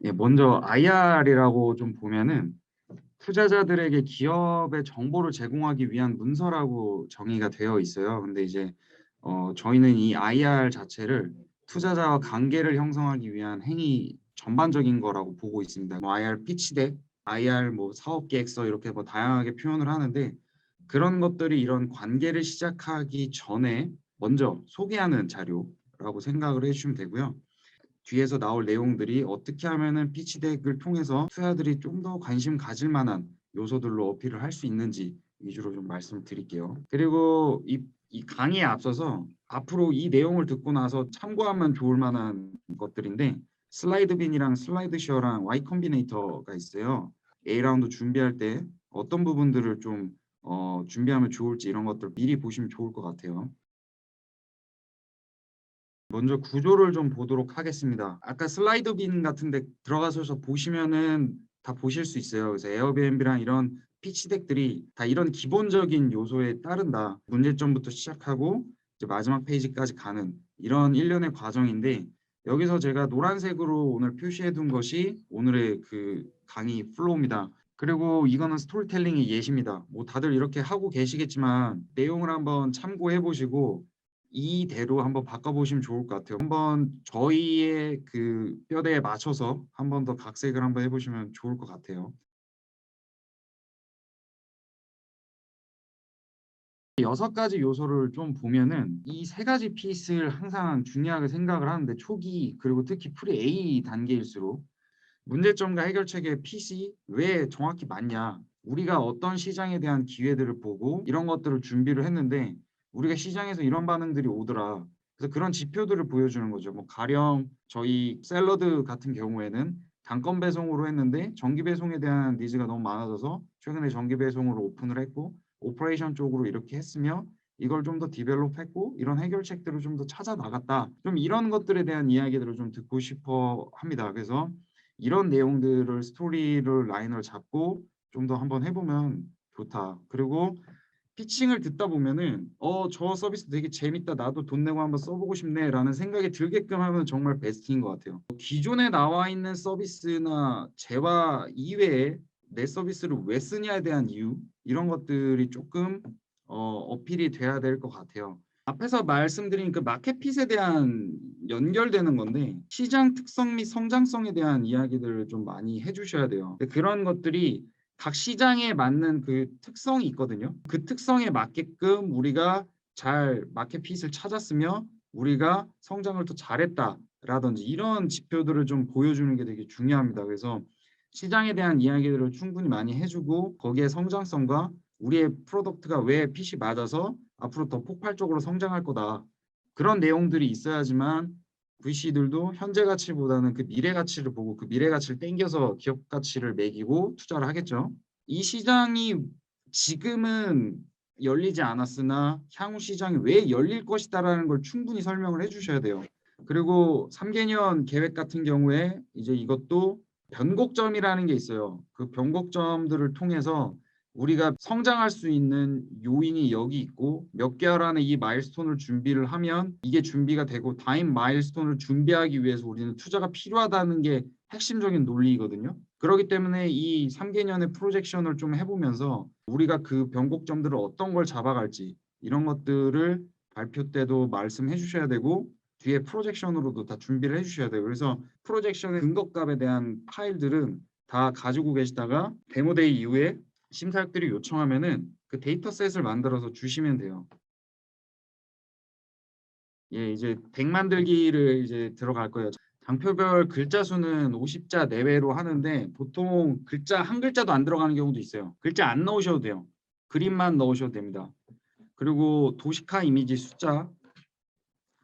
예, 먼저 IR이라고 좀 보면은 투자자들에게 기업의 정보를 제공하기 위한 문서라고 정의가 되어 있어요. 근데 이제 저희는 이 IR 자체를 투자자와 관계를 형성하기 위한 행위 전반적인 거라고 보고 있습니다. 뭐 IR 피치덱, IR 뭐 사업 계획서 이렇게 뭐 다양하게 표현을 하는데 그런 것들이 이런 관계를 시작하기 전에 먼저 소개하는 자료라고 생각을 해주시면 되고요. 뒤에서 나올 내용들이 어떻게 하면은 피치덱을 통해서 투자들이 좀 더 관심 가질 만한 요소들로 어필을 할 수 있는지 위주로 좀 말씀을 드릴게요. 그리고 이 강의에 앞서서 앞으로 이 내용을 듣고 나서 참고하면 좋을 만한 것들인데 슬라이드 빈이랑 슬라이드 쉐어랑 Y 컴비네이터가 있어요. A라운드 준비할 때 어떤 부분들을 좀 준비하면 좋을지 이런 것들 미리 보시면 좋을 것 같아요. 먼저 구조를 좀 보도록 하겠습니다. 아까 슬라이드 빈 같은 데 들어가셔서 보시면은 다 보실 수 있어요. 그래서 에어비앤비랑 이런 피치덱들이 다 이런 기본적인 요소에 따른다. 문제점부터 시작하고 이제 마지막 페이지까지 가는 이런 일련의 과정인데 여기서 제가 노란색으로 오늘 표시해 둔 것이 오늘의 그 강의 플로우입니다. 그리고 이거는 스토리텔링의 예시입니다. 뭐 다들 이렇게 하고 계시겠지만 내용을 한번 참고해 보시고 이대로 한번 바꿔보시면 좋을 것 같아요. 한번 저희의 그 뼈대에 맞춰서 한번 더 각색을 한번 해보시면 좋을 것 같아요. 6가지 요소를 좀 보면은 이 3가지 피스를 항상 중요하게 생각을 하는데 초기 그리고 특히 프리 A 단계일수록 문제점과 해결책의 핏이 왜 정확히 맞냐? 우리가 어떤 시장에 대한 기회들을 보고 이런 것들을 준비를 했는데 우리가 시장에서 이런 반응들이 오더라. 그래서 그런 지표들을 보여주는 거죠. 뭐 가령 저희 샐러드 같은 경우에는 단건 배송으로 했는데 정기 배송에 대한 니즈가 너무 많아져서 최근에 정기 배송으로 오픈을 했고 오퍼레이션 쪽으로 이렇게 했으며 이걸 좀 더 디벨롭했고 이런 해결책들을 좀 더 찾아 나갔다. 좀 이런 것들에 대한 이야기들을 좀 듣고 싶어 합니다. 그래서 이런 내용들을 스토리를 라인을 잡고 좀 더 한번 해보면 좋다. 그리고 피칭을 듣다 보면은 저 서비스 되게 재밌다. 나도 돈 내고 한번 써보고 싶네라는 생각이 들게끔 하면 정말 베스트인 것 같아요. 기존에 나와 있는 서비스나 재화 이외에 내 서비스를 왜 쓰냐에 대한 이유 이런 것들이 조금 어필이 돼야 될 것 같아요. 앞에서 말씀드린 그 마켓핏에 대한 연결되는 건데 시장 특성 및 성장성에 대한 이야기들을 좀 많이 해주셔야 돼요. 그런 것들이 각 시장에 맞는 그 특성이 있거든요. 그 특성에 맞게끔 우리가 잘 마켓핏을 찾았으며 우리가 성장을 더 잘했다라든지 이런 지표들을 좀 보여주는 게 되게 중요합니다. 그래서 시장에 대한 이야기들을 충분히 많이 해주고 거기에 성장성과 우리의 프로덕트가 왜 핏이 맞아서 앞으로 더 폭발적으로 성장할 거다. 그런 내용들이 있어야지만 VC들도 현재 가치보다는 그 미래 가치를 보고 그 미래 가치를 땡겨서 기업 가치를 매기고 투자를 하겠죠. 이 시장이 지금은 열리지 않았으나 향후 시장이 왜 열릴 것이다라는 걸 충분히 설명을 해주셔야 돼요. 그리고 3개년 계획 같은 경우에 이제 이것도 변곡점이라는 게 있어요. 그 변곡점들을 통해서 우리가 성장할 수 있는 요인이 여기 있고 몇 개월 안에 이 마일스톤을 준비를 하면 이게 준비가 되고 다음 마일스톤을 준비하기 위해서 우리는 투자가 필요하다는 게 핵심적인 논리이거든요. 그렇기 때문에 이 3개년의 프로젝션을 좀 해보면서 우리가 그 변곡점들을 어떤 걸 잡아갈지 이런 것들을 발표 때도 말씀해 주셔야 되고 뒤에 프로젝션으로도 다 준비를 해주셔야 돼요. 그래서 프로젝션의 근거값에 대한 파일들은 다 가지고 계시다가 데모데이 이후에 심사역들이 요청하면은 그 데이터셋을 만들어서 주시면 돼요. 예, 이제 덱 만들기를 이제 들어갈 거예요. 장표별 글자 수는 50자 내외로 하는데 보통 글자 한 글자도 안 들어가는 경우도 있어요. 글자 안 넣으셔도 돼요. 그림만 넣으셔도 됩니다. 그리고 도시카 이미지 숫자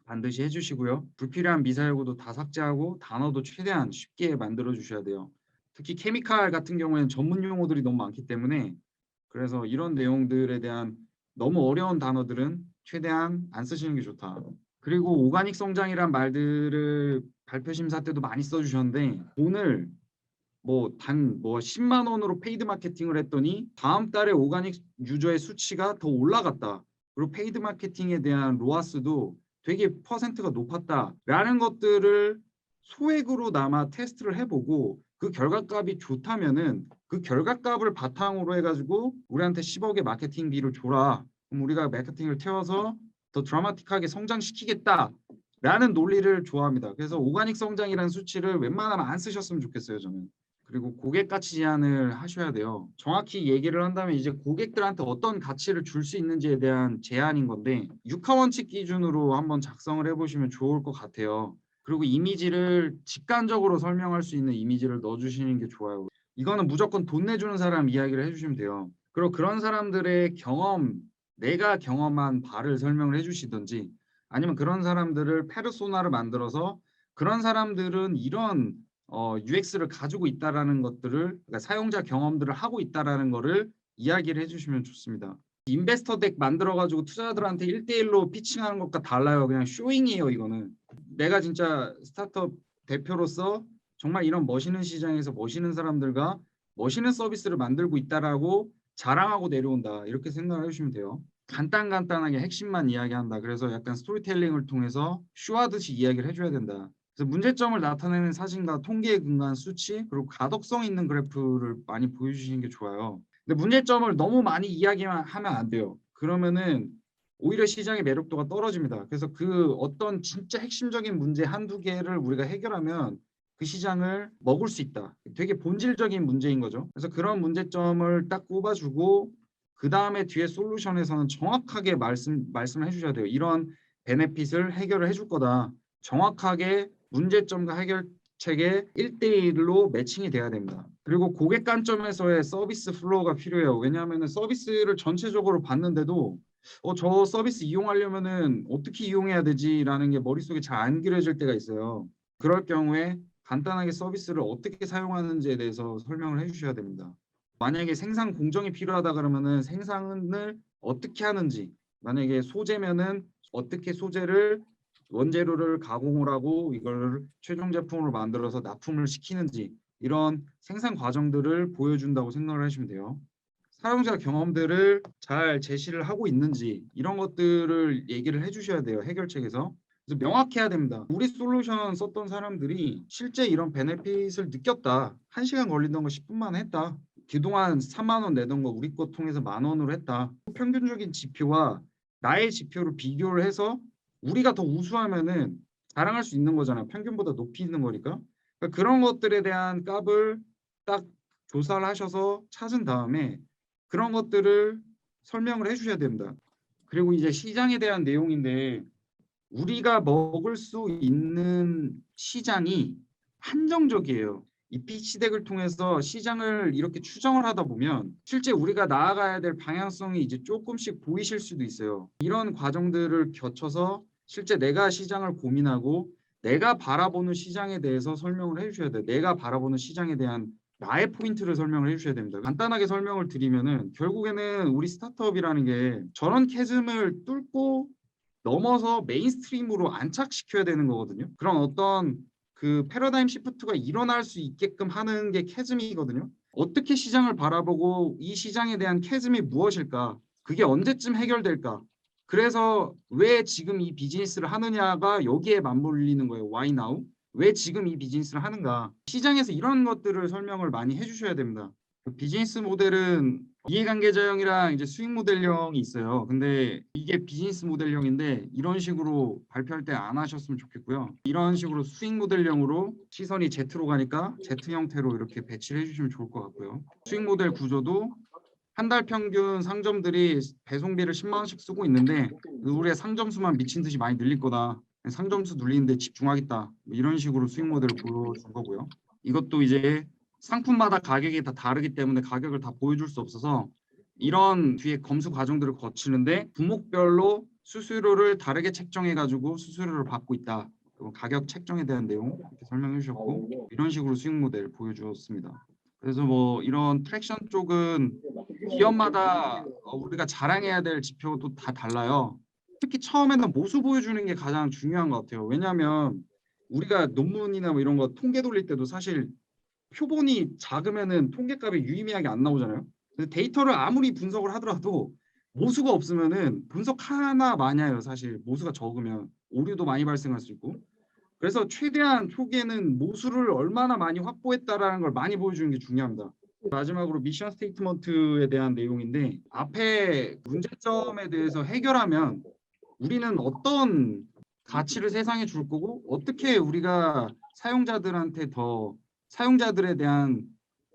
반드시 해주시고요. 불필요한 미사여구도 다 삭제하고 단어도 최대한 쉽게 만들어 주셔야 돼요. 특히 케미칼 같은 경우에는 전문 용어들이 너무 많기 때문에 그래서 이런 내용들에 대한 너무 어려운 단어들은 최대한 안 쓰시는 게 좋다. 그리고 오가닉 성장이란 말들을 발표 심사 때도 많이 써주셨는데 오늘 뭐 10만 원으로 페이드 마케팅을 했더니 다음 달에 오가닉 유저의 수치가 더 올라갔다. 그리고 페이드 마케팅에 대한 로아스도 되게 퍼센트가 높았다라는 것들을 소액으로나마 테스트를 해보고 그 결과값이 좋다면은 그 결과값을 바탕으로 해가지고 우리한테 10억의 마케팅비를 줘라. 그럼 우리가 마케팅을 태워서 더 드라마틱하게 성장시키겠다라는 논리를 좋아합니다. 그래서 오가닉 성장이라는 수치를 웬만하면 안 쓰셨으면 좋겠어요, 저는. 그리고 고객 가치 제한을 하셔야 돼요. 정확히 얘기를 한다면 이제 고객들한테 어떤 가치를 줄 수 있는지에 대한 제한인 건데 육하 원칙 기준으로 한번 작성을 해보시면 좋을 것 같아요. 그리고 이미지를 직관적으로 설명할 수 있는 이미지를 넣어주시는 게 좋아요. 이거는 무조건 돈 내주는 사람 이야기를 해주시면 돼요. 그리고 그런 사람들의 경험, 내가 경험한 바를 설명을 해주시든지 아니면 그런 사람들을 페르소나를 만들어서 그런 사람들은 이런 UX를 가지고 있다라는 것들을 그러니까 사용자 경험들을 하고 있다라는 거를 이야기를 해주시면 좋습니다. 인베스터 덱 만들어가지고 투자자들한테 1대1로 피칭하는 것과 달라요. 그냥 쇼잉이에요, 이거는. 내가 진짜 스타트업 대표로서 정말 이런 멋있는 시장에서 멋있는 사람들과 멋있는 서비스를 만들고 있다라고 자랑하고 내려온다. 이렇게 생각을 해주시면 돼요. 간단하게 핵심만 이야기한다. 그래서 약간 스토리텔링을 통해서 쇼하듯이 이야기를 해줘야 된다. 그래서 문제점을 나타내는 사진과 통계에 근거한 수치 그리고 가독성 있는 그래프를 많이 보여주시는 게 좋아요. 근데 문제점을 너무 많이 이야기만 하면 안 돼요. 그러면은 오히려 시장의 매력도가 떨어집니다. 그래서 그 어떤 진짜 핵심적인 문제 한두 개를 우리가 해결하면 그 시장을 먹을 수 있다. 되게 본질적인 문제인 거죠. 그래서 그런 문제점을 딱 꼽아주고 그 다음에 뒤에 솔루션에서는 정확하게 말씀을 해주셔야 돼요. 이런 베네핏을 해결을 해줄 거다. 정확하게 문제점과 해결책에 1대1로 매칭이 돼야 됩니다. 그리고 고객 관점에서의 서비스 플로우가 필요해요. 왜냐하면 서비스를 전체적으로 봤는데도 저 서비스 이용하려면은 어떻게 이용해야 되지라는 게 머릿속에 잘 안 그려질 때가 있어요. 그럴 경우에 간단하게 서비스를 어떻게 사용하는지에 대해서 설명을 해주셔야 됩니다. 만약에 생산 공정이 필요하다 그러면은 생산을 어떻게 하는지, 만약에 소재면은 어떻게 소재를 원재료를 가공을 하고 이걸 최종 제품으로 만들어서 납품을 시키는지 이런 생산 과정들을 보여준다고 생각을 하시면 돼요. 사용자 경험들을 잘 제시를 하고 있는지 이런 것들을 얘기를 해주셔야 돼요. 해결책에서. 그래서 명확해야 됩니다. 우리 솔루션 썼던 사람들이 실제 이런 베네핏을 느꼈다. 1시간 걸리던 거 10분 만에 했다. 그동안 3만 원 내던 거 우리 거 통해서 10,000원으로 했다. 평균적인 지표와 나의 지표를 비교를 해서 우리가 더 우수하면은 자랑할 수 있는 거잖아요. 평균보다 높이 있는 거니까. 그러니까 그런 것들에 대한 값을 딱 조사를 하셔서 찾은 다음에 그런 것들을 설명을 해주셔야 됩니다. 그리고 이제 시장에 대한 내용인데 우리가 먹을 수 있는 시장이 한정적이에요. 이 피치덱을 통해서 시장을 이렇게 추정을 하다 보면 실제 우리가 나아가야 될 방향성이 이제 조금씩 보이실 수도 있어요. 이런 과정들을 거쳐서 실제 내가 시장을 고민하고 내가 바라보는 시장에 대해서 설명을 해주셔야 돼요. 내가 바라보는 시장에 대한 나의 포인트를 설명을 해주셔야 됩니다. 간단하게 설명을 드리면은 결국에는 우리 스타트업이라는 게 저런 캐즘을 뚫고 넘어서 메인스트림으로 안착시켜야 되는 거거든요. 그런 어떤 그 패러다임 시프트가 일어날 수 있게끔 하는 게 캐즘이거든요. 어떻게 시장을 바라보고 이 시장에 대한 캐즘이 무엇일까? 그게 언제쯤 해결될까? 그래서 왜 지금 이 비즈니스를 하느냐가 여기에 맞물리는 거예요. Why now? 왜 지금 이 비즈니스를 하는가? 시장에서 이런 것들을 설명을 많이 해주셔야 됩니다. 비즈니스 모델은 이해관계자형이랑 이제 수익 모델형이 있어요. 근데 이게 비즈니스 모델형인데 이런 식으로 발표할 때 안 하셨으면 좋겠고요. 이런 식으로 수익 모델형으로 시선이 Z로 가니까 Z 형태로 이렇게 배치를 해주시면 좋을 것 같고요. 수익 모델 구조도 한 달 평균 상점들이 배송비를 10만 원씩 쓰고 있는데 우리의 상점 수만 미친 듯이 많이 늘릴 거다. 상점 수 늘리는데 집중하겠다. 이런 식으로 수익 모델을 보여준 거고요. 이것도 이제 상품마다 가격이 다 다르기 때문에 가격을 다 보여줄 수 없어서 이런 뒤에 검수 과정들을 거치는데 품목별로 수수료를 다르게 책정해 가지고 수수료를 받고 있다. 그리고 가격 책정에 대한 내용 이렇게 설명해 주셨고 이런 식으로 수익 모델 보여주었습니다. 그래서 뭐 이런 트랙션 쪽은 기업마다 우리가 자랑해야 될 지표도 다 달라요. 특히 처음에는 모수 보여주는 게 가장 중요한 것 같아요. 왜냐하면 우리가 논문이나 뭐 이런 거 통계 돌릴 때도 사실 표본이 작으면은 통계값이 유의미하게 안 나오잖아요. 근데 데이터를 아무리 분석을 하더라도 모수가 없으면은 분석 하나 마냐예요. 사실 모수가 적으면 오류도 많이 발생할 수 있고. 그래서 최대한 초기에는 모수를 얼마나 많이 확보했다라는 걸 많이 보여주는 게 중요합니다. 마지막으로 미션 스테이트먼트에 대한 내용인데 앞에 문제점에 대해서 해결하면 우리는 어떤 가치를 세상에 줄 거고 어떻게 우리가 사용자들한테 더 사용자들에 대한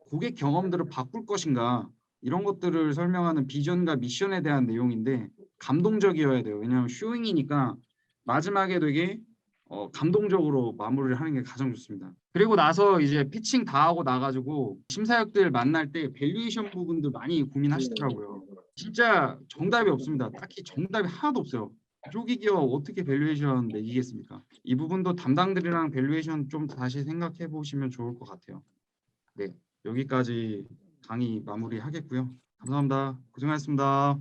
고객 경험들을 바꿀 것인가 이런 것들을 설명하는 비전과 미션에 대한 내용인데 감동적이어야 돼요. 왜냐하면 쇼잉이니까 마지막에 되게 감동적으로 마무리를 하는 게 가장 좋습니다. 그리고 나서 이제 피칭 다 하고 나가지고 심사역들 만날 때 밸류에이션 부분도 많이 고민하시더라고요. 진짜 정답이 없습니다. 딱히 정답이 하나도 없어요. 조기 기업 어떻게 밸류에이션 매기겠습니까? 이 부분도 담당들이랑 밸류에이션 좀 다시 생각해 보시면 좋을 것 같아요. 네, 여기까지 강의 마무리하겠고요. 감사합니다. 고생하셨습니다.